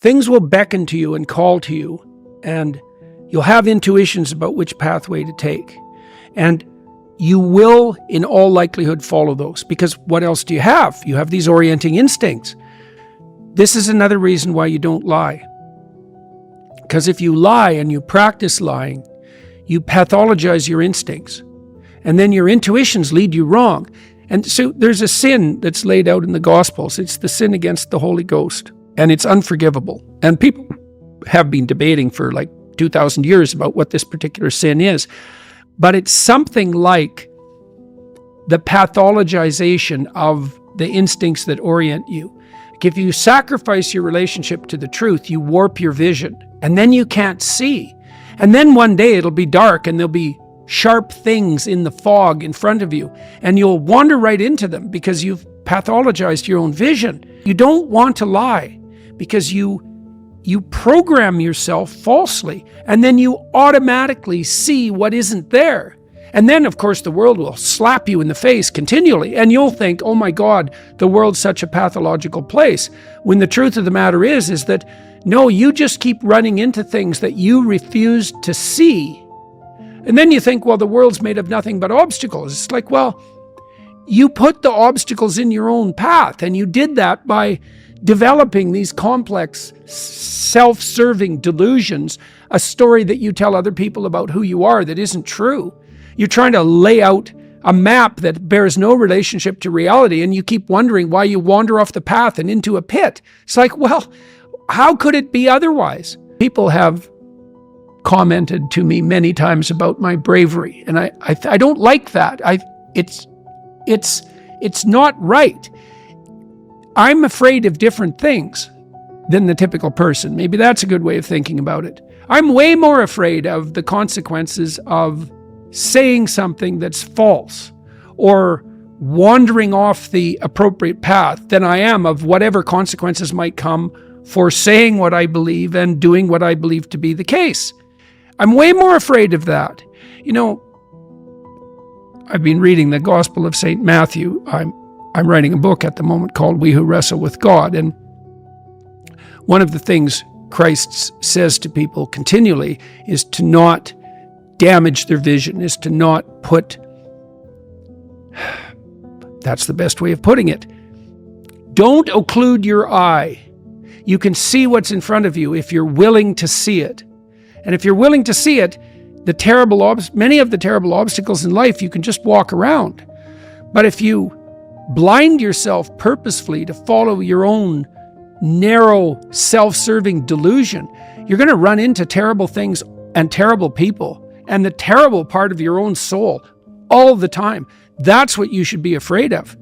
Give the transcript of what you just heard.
things will beckon to you and call to you, and you'll have intuitions about which pathway to take. And you will, in all likelihood, follow those, because what else do you have? You have these orienting instincts. This is another reason why you don't lie. Because if you lie and you practice lying, you pathologize your instincts. And then your intuitions lead you wrong. And so there's a sin that's laid out in the Gospels. It's the sin against the Holy Ghost. And it's unforgivable. And people have been debating for like 2,000 years about what this particular sin is. But it's something like the pathologization of the instincts that orient you. Like if you sacrifice your relationship to the truth, you warp your vision. And then you can't see. And then one day it'll be dark and there'll be sharp things in the fog in front of you, and you'll wander right into them because you've pathologized your own vision. You don't want to lie because you program yourself falsely, and then you automatically see what isn't there. And then, of course, the world will slap you in the face continually, and you'll think, oh my God, the world's such a pathological place. When the truth of the matter is that, no, you just keep running into things that you refuse to see. And then you think, well, the world's made of nothing but obstacles. It's like, well, you put the obstacles in your own path, and you did that by developing these complex, self-serving delusions, a story that you tell other people about who you are that isn't true. You're trying to lay out a map that bears no relationship to reality, and you keep wondering why you wander off the path and into a pit. It's like, well, how could it be otherwise? People have commented to me many times about my bravery, and I don't like that. It's not right. I'm afraid of different things than the typical person. Maybe that's a good way of thinking about it. I'm way more afraid of the consequences of saying something that's false or wandering off the appropriate path than I am of whatever consequences might come for saying what I believe and doing what I believe to be the case. I'm way more afraid of that. You know, I've been reading the Gospel of St. Matthew. I'm writing a book at the moment called We Who Wrestle with God. And one of the things Christ says to people continually is to not damage their vision, is to not put, that's the best way of putting it. Don't occlude your eye. You can see what's in front of you if you're willing to see it. And if you're willing to see it, many of the terrible obstacles in life, you can just walk around. But if you blind yourself purposefully to follow your own narrow, self-serving delusion, you're going to run into terrible things and terrible people and the terrible part of your own soul all the time. That's what you should be afraid of.